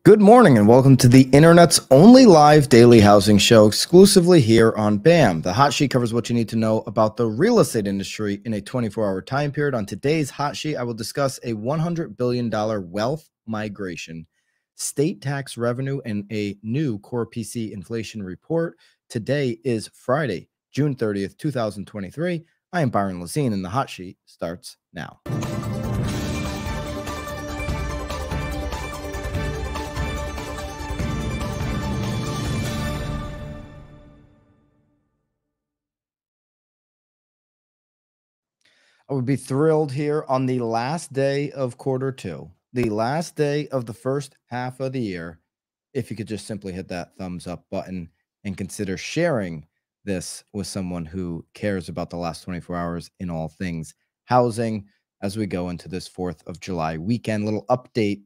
Good morning and welcome to the internet's only live daily housing show exclusively here on BAM. The Hot Sheet covers what you need to know about the real estate industry in a 24-hour time period. On today's Hot Sheet, I will discuss a $100 billion wealth migration, state tax revenue, and a new core PC inflation report. Today is Friday, June 30th, 2023. I am Byron Lazine and the Hot Sheet starts now. I would be thrilled here on the last day of quarter two, the last day of the first half of the year, if you could just simply hit that thumbs up button and consider sharing this with someone who cares about the last 24 hours in all things housing as we go into this 4th of July weekend. Little update,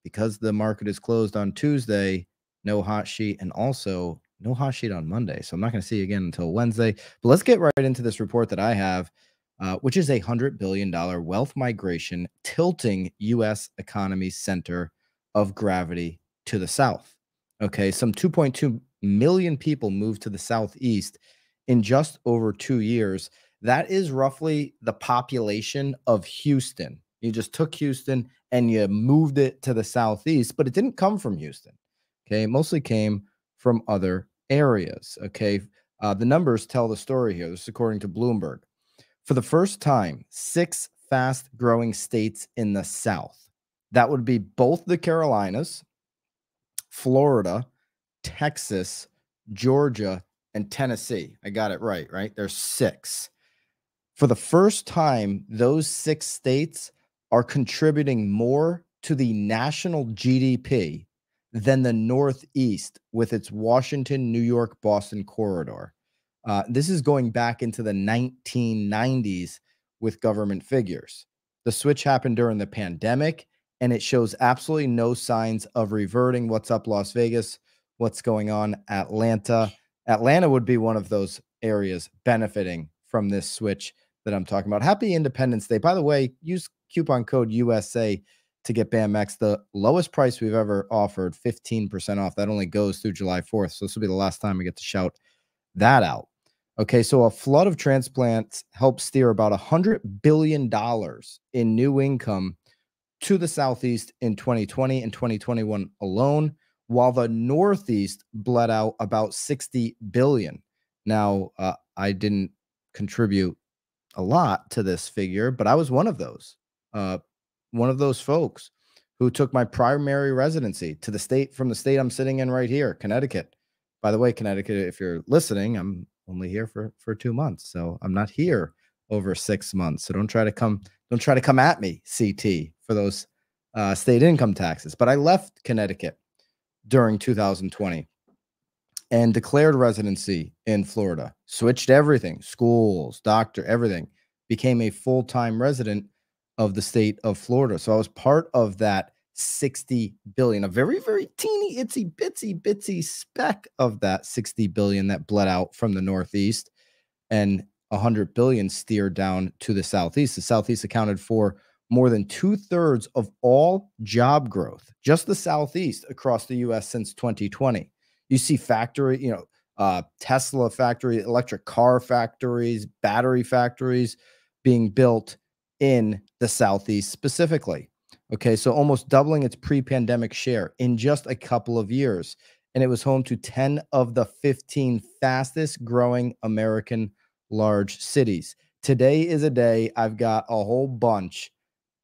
because the market is closed on Tuesday, no hot sheet, and also no hot sheet on Monday. So I'm not going to see you again until Wednesday. But let's get right into this report that I have. Which is a $100 billion wealth migration tilting U.S. economy's center of gravity to the south. Okay, some 2.2 million people moved to the southeast in just over 2 years. That is roughly the population of Houston. You just took Houston and you moved it to the southeast, but it didn't come from Houston. Okay, it mostly came from other areas. Okay, the numbers tell the story here. This is according to Bloomberg. For the first time, 6 fast-growing states in the South. That would be both the Carolinas, Florida, Texas, Georgia, and Tennessee. I got it right? There's 6. For the first time, those 6 states are contributing more to the national GDP than the Northeast with its Washington, New York, Boston corridor. This is going back into the 1990s with government figures. The switch happened during the pandemic, and it shows absolutely no signs of reverting. What's up, Las Vegas? What's going on, Atlanta? Atlanta would be one of those areas benefiting from this switch that I'm talking about. Happy Independence Day. By the way, use coupon code USA to get BAMX, the lowest price we've ever offered, 15% off. That only goes through July 4th, so this will be the last time we get to shout that out. Okay, so a flood of transplants helped steer about $100 billion in new income to the Southeast in 2020 and 2021 alone, while the Northeast bled out about $60 billion. Now, I didn't contribute a lot to this figure, but I was one of those folks who took my primary residency to the state from the state I'm sitting in right here, Connecticut. By the way, Connecticut, if you're listening, I'm only here for 2 months, so I'm not here over 6 months. So don't try to come at me, CT, for those state income taxes. But I left Connecticut during 2020 and declared residency in Florida. Switched everything, schools, doctor, everything. Became a full-time resident of the state of Florida. So I was part of that 60 billion, a very, very teeny, itsy, bitsy speck of that 60 billion that bled out from the Northeast, and 100 billion steered down to the Southeast. The Southeast accounted for more than 2/3 of all job growth, just the Southeast across the U.S. since 2020. You see factory, Tesla factory, electric car factories, battery factories being built in the Southeast specifically. Okay, so almost doubling its pre-pandemic share in just a couple of years. And it was home to 10 of the 15 fastest growing American large cities. Today is a day I've got a whole bunch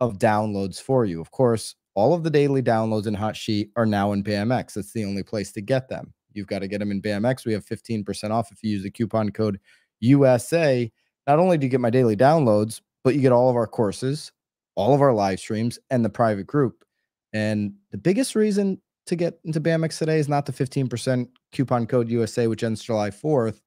of downloads for you. Of course, all of the daily downloads in Hot Sheet are now in BAMX. That's the only place to get them. You've got to get them in BAMX. We have 15% off if you use the coupon code USA. Not only do you get my daily downloads, but you get all of our courses, all of our live streams, and the private group. And the biggest reason to get into BAMX today is not the 15% coupon code USA, which ends July 4th,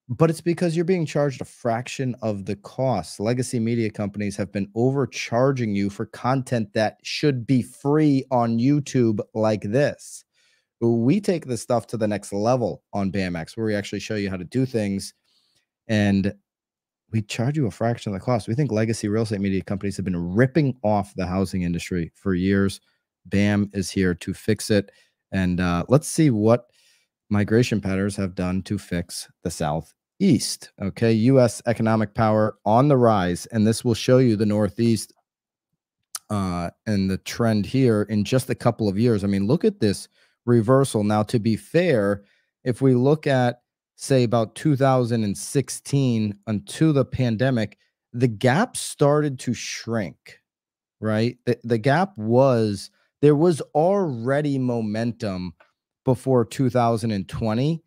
but it's because you're being charged a fraction of the cost. Legacy media companies have been overcharging you for content that should be free on YouTube like this. We take this stuff to the next level on BAMX, where we actually show you how to do things, and we charge you a fraction of the cost. We think legacy real estate media companies have been ripping off the housing industry for years. BAM is here to fix it. And let's see what migration patterns have done to fix the Southeast. Okay, U.S. economic power on the rise, and this will show you the Northeast and the trend here in just a couple of years. I mean, look at this reversal. Now, to be fair, if we look at, say, about 2016 until the pandemic, the gap started to shrink, right? The gap was, there was already momentum before 2020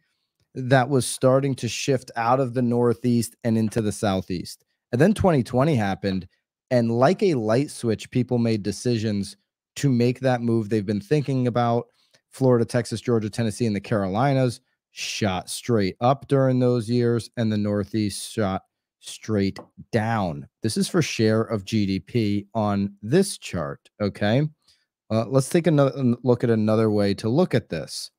that was starting to shift out of the Northeast and into the Southeast. And then 2020 happened. And like a light switch, people made decisions to make that move they've been thinking about. Florida, Texas, Georgia, Tennessee, and the Carolinas shot straight up during those years, and the Northeast shot straight down. This is for share of GDP on this chart. Okay. Let's take another look at another way to look at this.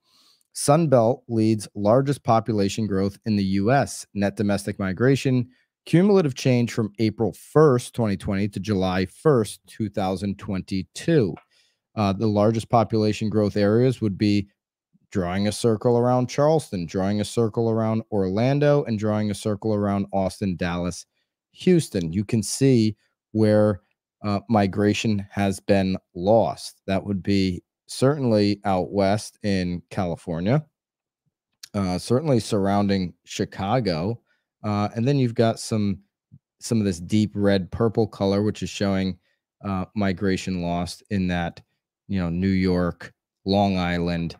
Sunbelt leads largest population growth in the U.S. Net domestic migration, cumulative change from April 1st, 2020 to July 1st, 2022. The largest population growth areas would be drawing a circle around Charleston, drawing a circle around Orlando, and drawing a circle around Austin, Dallas, Houston. You can see where migration has been lost. That would be certainly out west in California, certainly surrounding Chicago, and then you've got some of this deep red purple color, which is showing migration lost in that, you know, New York, Long Island,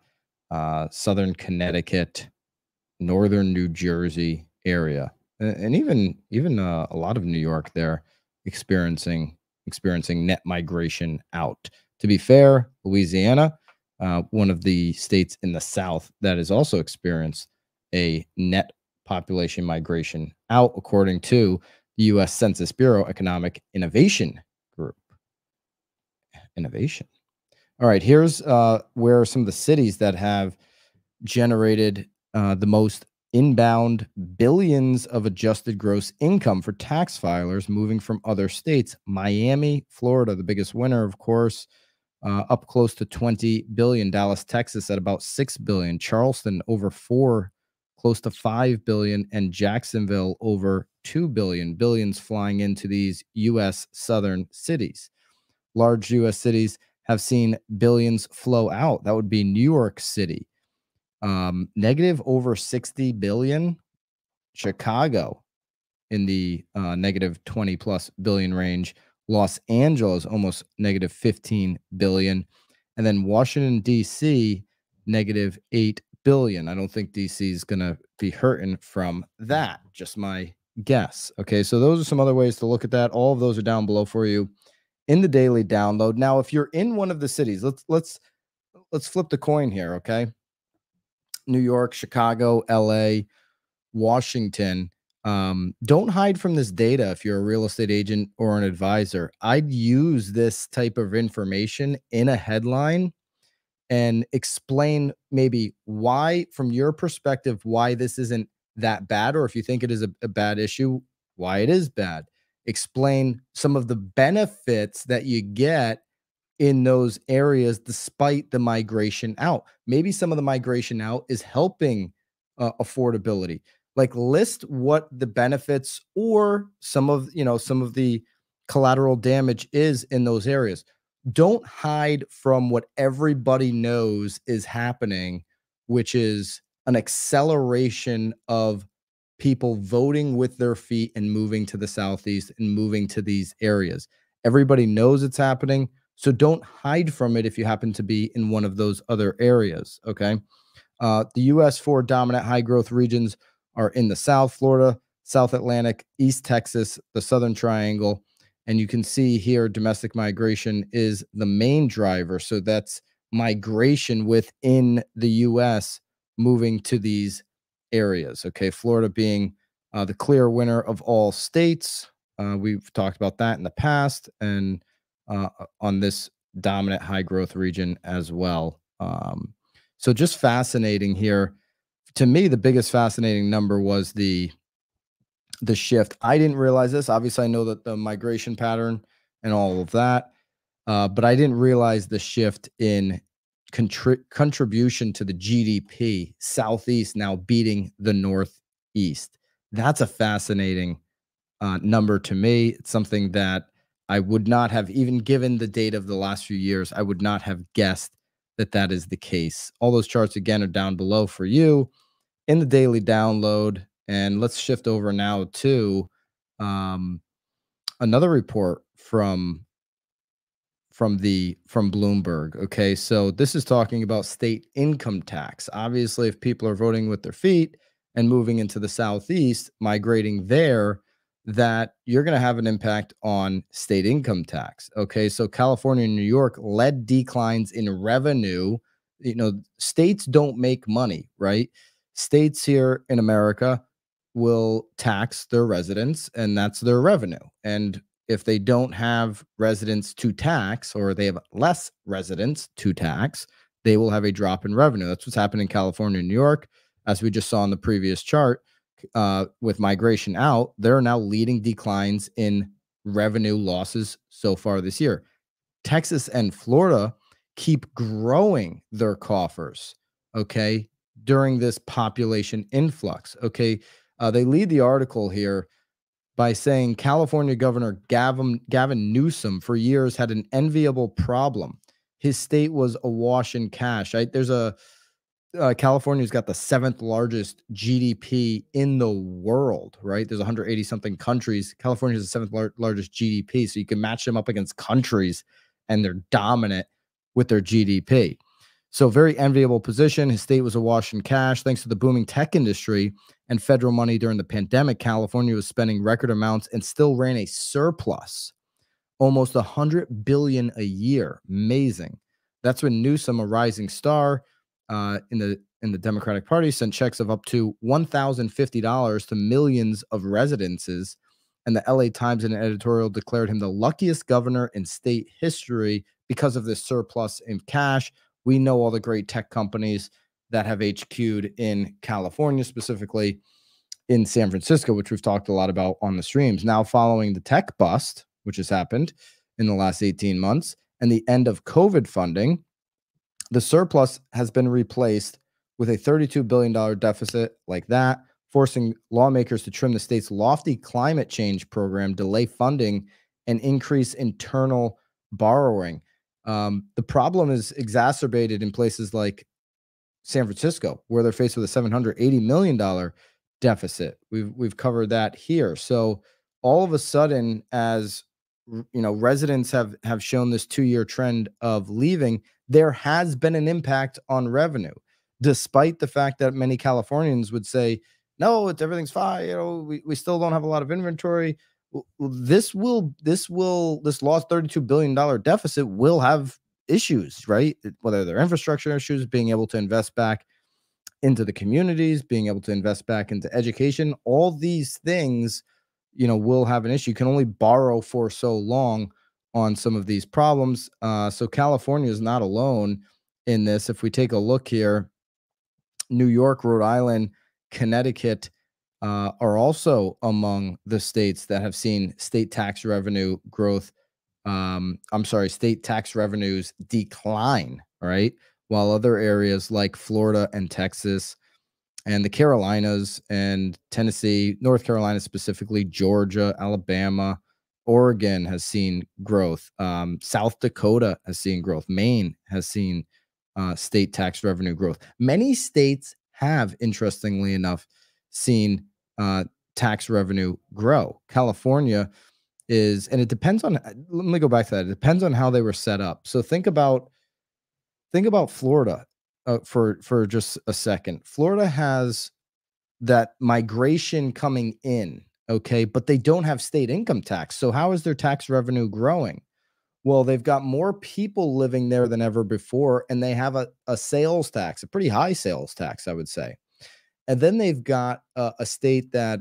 Southern Connecticut, Northern New Jersey area, and even a lot of New York there experiencing net migration out. To be fair, Louisiana, one of the states in the South that has also experienced a net population migration out, according to the U.S. Census Bureau Economic Innovation Group. Innovation. All right, here's where some of the cities that have generated the most inbound billions of adjusted gross income for tax filers moving from other states. Miami, Florida, the biggest winner, of course, up close to 20 billion. Dallas, Texas at about 6 billion. Charleston over 4, close to 5 billion, and Jacksonville over 2 billion. Billions flying into these U.S. southern cities. Large U.S. cities have seen billions flow out. That would be New York City, negative over 60 billion. Chicago in the negative 20 plus billion range. Los Angeles almost negative 15 billion. And then Washington, D.C., negative 8 billion. I don't think D.C. is going to be hurting from that. Just my guess. Okay, so those are some other ways to look at that. All of those are down below for you in the daily download. Now, if you're in one of the cities, let's flip the coin here, okay? New York, Chicago, LA, Washington. Don't hide from this data if you're a real estate agent or an advisor. I'd use this type of information in a headline and explain maybe why, from your perspective, why this isn't that bad, or if you think it is a bad issue, why it is bad. Explain some of the benefits that you get in those areas despite the migration out. Maybe some of the migration out is helping affordability. Like, list what the benefits or some of the collateral damage is in those areas. Don't hide from what everybody knows is happening, which is an acceleration of people voting with their feet and moving to the Southeast and moving to these areas. Everybody knows it's happening. So don't hide from it if you happen to be in one of those other areas, okay? The U.S. 4 dominant high growth regions are in the South, Florida, South Atlantic, East Texas, the Southern Triangle. And you can see here domestic migration is the main driver. So that's migration within the U.S. moving to these areas, okay? Florida being the clear winner of all states. We've talked about that in the past, and on this dominant high growth region as well. So just fascinating here. To me, the biggest fascinating number was the shift. I didn't realize this. Obviously, I know that the migration pattern and all of that. But I didn't realize the shift in contribution to the GDP, Southeast now beating the Northeast. That's a fascinating number to me. It's something that I would not have, even given the data of the last few years, I would not have guessed that that is the case. All those charts again are down below for you in the daily download. And let's shift over now to um, another report from Bloomberg. Okay, so this is talking about state income tax. Obviously, if people are voting with their feet and moving into the Southeast, migrating there, that you're going to have an impact on state income tax. Okay, so California and New York led declines in revenue. You know, states don't make money, right? States here in America will tax their residents, and that's their revenue. And if they don't have residents to tax, or they have less residents to tax, they will have a drop in revenue. That's what's happened in California and New York. As we just saw in the previous chart, with migration out, there are now leading declines in revenue losses so far this year. Texas and Florida keep growing their coffers, okay, during this population influx. Okay. They lead the article here by saying California Governor Gavin Newsom for years had an enviable problem. His state was awash in cash. There's a California's got the seventh largest GDP in the world, right? There's 180 something countries. California is the seventh largest GDP. So you can match them up against countries and they're dominant with their GDP. So very enviable position. His state was awash in cash. Thanks to the booming tech industry and federal money during the pandemic, California was spending record amounts and still ran a surplus, almost $100 billion a year. Amazing. That's when Newsom, a rising star in the Democratic Party, sent checks of up to $1,050 to millions of residences. And the LA Times in an editorial declared him the luckiest governor in state history because of this surplus in cash. We know all the great tech companies that have HQ'd in California, specifically in San Francisco, which we've talked a lot about on the streams. Now, following the tech bust, which has happened in the last 18 months, and the end of COVID funding, the surplus has been replaced with a $32 billion deficit like that, forcing lawmakers to trim the state's lofty climate change program, delay funding, and increase internal borrowing. The problem is exacerbated in places like San Francisco, where they're faced with a $780 million deficit. We've covered that here. So all of a sudden, as residents have shown this 2-year trend of leaving, there has been an impact on revenue, despite the fact that many Californians would say, no, everything's fine. We still don't have a lot of inventory. This lost $32 billion deficit will have issues, right? Whether they're infrastructure issues, being able to invest back into the communities, being able to invest back into education, all these things, will have an issue. You can only borrow for so long on some of these problems. So California is not alone in this. If we take a look here, New York, Rhode Island, Connecticut are also among the states that have seen state tax revenue growth. State tax revenues decline, right? While other areas like Florida and Texas and the Carolinas and Tennessee, North Carolina specifically, Georgia, Alabama, Oregon has seen growth. South Dakota has seen growth. Maine has seen state tax revenue growth. Many states have, interestingly enough, seen tax revenue grow. California is, and it depends on, let me go back to that. It depends on how they were set up. So think about Florida for just a second. Florida has that migration coming in, okay, but they don't have state income tax. So how is their tax revenue growing? Well, they've got more people living there than ever before, and they have a sales tax, a pretty high sales tax, I would say. And then they've got a state that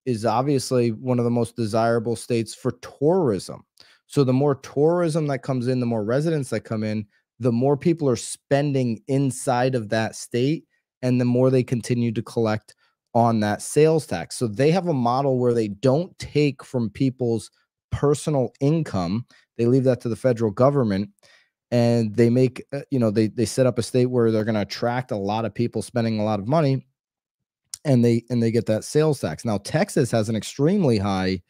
is obviously one of the most desirable states for tourism. So the more tourism that comes in, the more residents that come in, the more people are spending inside of that state, and the more they continue to collect on that sales tax. So they have a model where they don't take from people's personal income. They leave that to the federal government, and they make they set up a state where they're going to attract a lot of people spending a lot of money, and they get that sales tax. Now Texas has an extremely high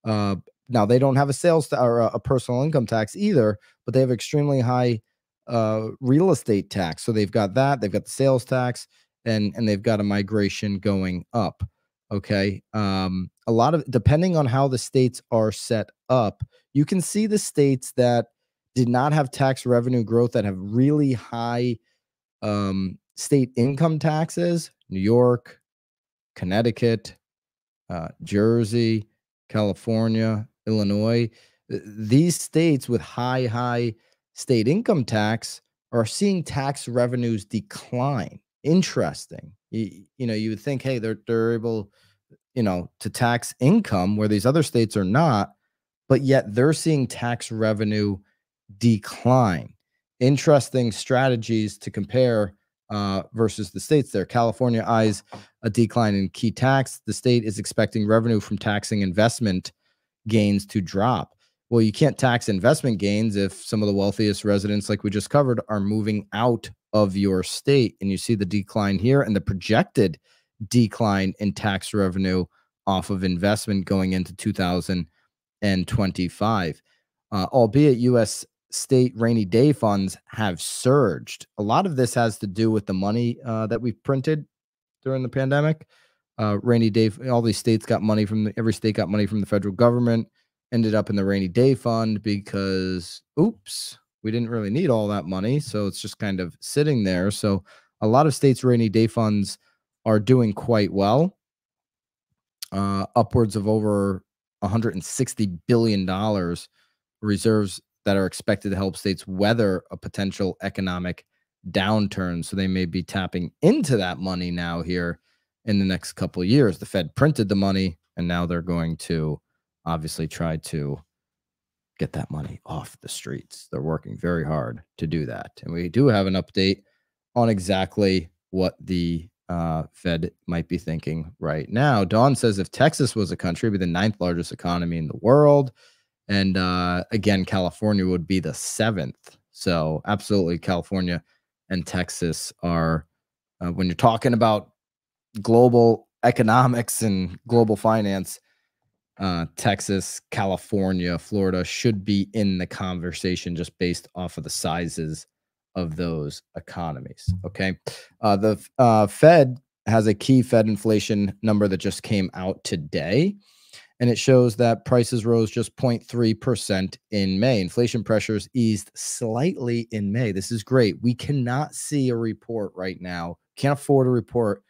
uh, now they don't have a or a personal income tax either, but they have extremely high real estate tax. So they've got that, they've got the sales tax, and they've got a migration going up. Okay, a lot of depending on how the states are set up, you can see the states that did not have tax revenue growth that have really high state income taxes: New York, Connecticut, Jersey, California, Illinois. These states with high state income tax are seeing tax revenues decline. Interesting. You would think, hey, they're able, to tax income where these other states are not, but yet they're seeing tax revenue decline. Interesting strategies to compare versus the states there. California eyes a decline in key tax. The state is expecting revenue from taxing investment gains to drop. Well, you can't tax investment gains if some of the wealthiest residents, like we just covered, are moving out of your state. And you see the decline here and the projected decline in tax revenue off of investment going into 2025. Albeit U.S. state rainy day funds have surged. A lot of this has to do with the money that we've printed during the pandemic. Rainy day, all these states got money every state got money from the federal government, ended up in the rainy day fund because, oops, we didn't really need all that money. So it's just kind of sitting there. So a lot of states' rainy day funds are doing quite well, upwards of over $160 billion reserves that are expected to help states weather a potential economic downturn. So they may be tapping into that money now here in the next couple of years. The Fed printed the money, and now they're going to obviously try to get that money off the streets. They're working very hard to do that. And we do have an update on exactly what the Fed might be thinking right now. Dawn says if Texas was a country, it'd be the ninth largest economy in the world. And again, California would be the seventh. So absolutely, California and Texas are, when you're talking about global economics and global finance, Texas, California, Florida should be in the conversation just based off of the sizes of those economies. Okay. The Fed has a key Fed inflation number that just came out today, and it shows that prices rose just 0.3% in May. Inflation pressures eased slightly in May. This is great. We cannot see a report right now, can't afford a report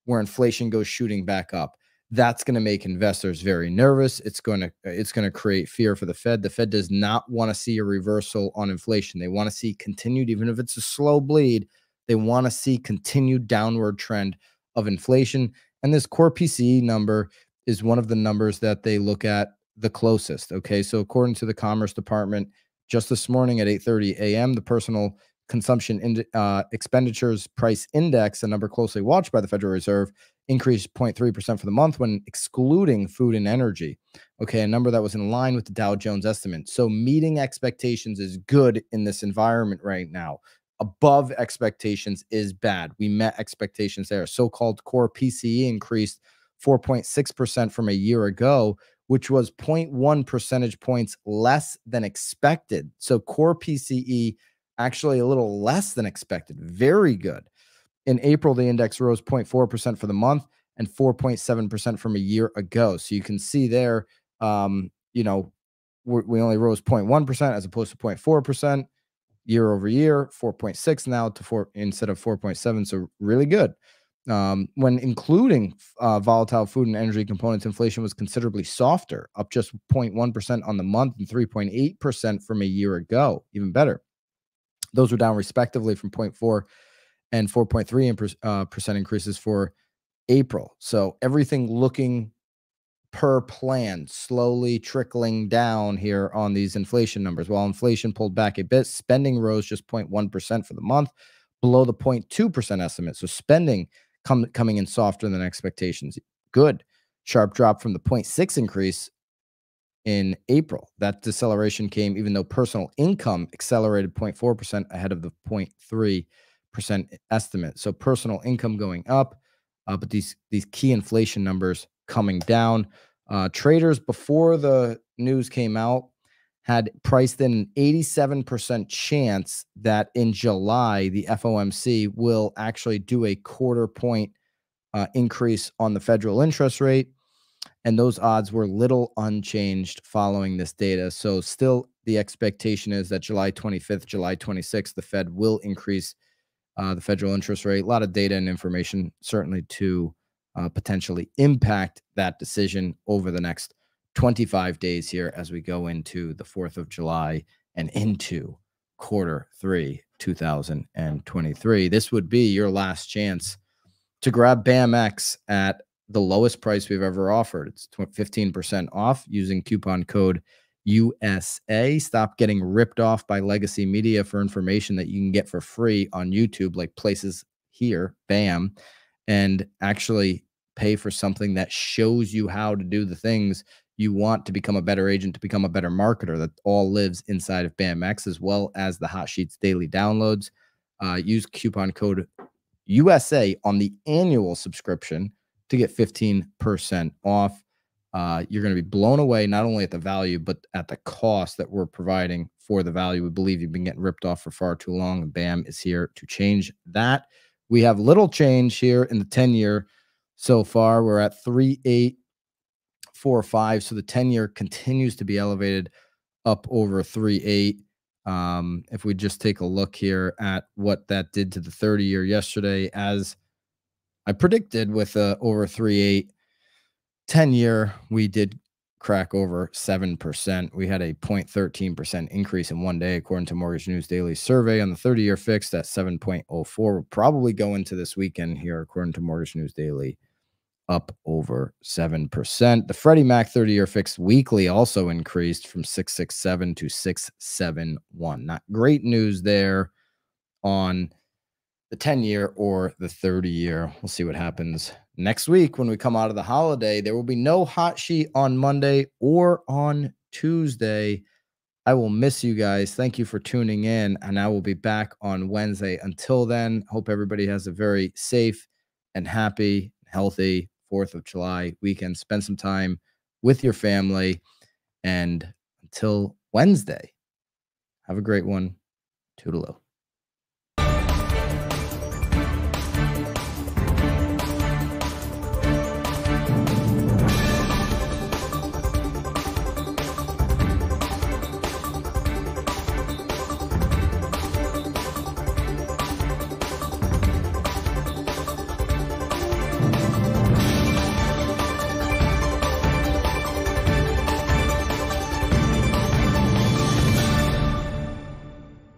where inflation goes shooting back up. That's going to make investors very nervous. It's going to create fear for the Fed. The Fed does not want to see a reversal on inflation. They want to see continued, even if it's a slow bleed, they want to see continued downward trend of inflation. And this core PCE number is one of the numbers that they look at the closest. Okay. So according to the Commerce Department, just this morning at 8:30 a.m., the personal consumption expenditures price index, a number closely watched by the Federal Reserve, increased 0.3% for the month when excluding food and energy. Okay, a number that was in line with the Dow Jones estimate. So meeting expectations is good in this environment right now. Above expectations is bad. We met expectations there. So-called core PCE increased 4.6% from a year ago, which was 0.1 percentage points less than expected. So core PCE actually a little less than expected. Very good. In April, the index rose 0.4% for the month and 4.7% from a year ago. So you can see there, we only rose 0.1% as opposed to 0.4% year over year, 4.6 now to 4 instead of 4.7. So really good. When including volatile food and energy components, inflation was considerably softer, up just 0.1% on the month and 3.8% from a year ago. Even better. Those were down respectively from 0.4 and 4.3% increases for April. So everything looking per plan, slowly trickling down here on these inflation numbers. While inflation pulled back a bit, spending rose just 0.1% for the month, below the 0.2% estimate. So spending coming in softer than expectations. Good. Sharp drop from the 0.6 increase in April. That deceleration came even though personal income accelerated 0.4% ahead of the 0.3% estimate. So personal income going up, but these key inflation numbers coming down. Traders before the news came out had priced in an 87% chance that in July the FOMC will actually do a quarter point increase on the federal interest rate. And those odds were little unchanged following this data. So still the expectation is that July 25th, July 26th, the Fed will increase the federal interest rate. A lot of data and information certainly to potentially impact that decision over the next 25 days here as we go into the 4th of July and into quarter three, 2023. This would be your last chance to grab BAMX at the lowest price we've ever offered. It's 15% off using coupon code USA. Stop getting ripped off by legacy media for information that you can get for free on YouTube, like places here, BAM, and actually pay for something that shows you how to do the things you want to become a better agent, to become a better marketer. That all lives inside of BAMX, as well as the Hot Sheets daily downloads. Use coupon code USA on the annual subscription to get 15% off. You're going to be blown away not only at the value, but at the cost that we're providing for the value. We believe you've been getting ripped off for far too long, and BAM is here to change that. We have little change here in the 10-year so far. We're at 3.845, so the 10-year continues to be elevated up over 3.8. If we just take a look here at what that did to the 30-year yesterday, as I predicted with over 3.8, 10-year, we did crack over 7%. We had a 0.13% increase in one day, according to Mortgage News Daily survey on the 30-year fixed at 7.04. We'll probably go into this weekend here, according to Mortgage News Daily, up over 7%. The Freddie Mac 30-year fixed weekly also increased from 667 to 671. Not great news there on the 10-year or the 30-year. We'll see what happens next week when we come out of the holiday. There will be no hot sheet on Monday or on Tuesday. I will miss you guys. Thank you for tuning in, and I will be back on Wednesday. Until then, hope everybody has a very safe and happy, healthy 4th of July weekend. Spend some time with your family, and until Wednesday, have a great one. Toodaloo.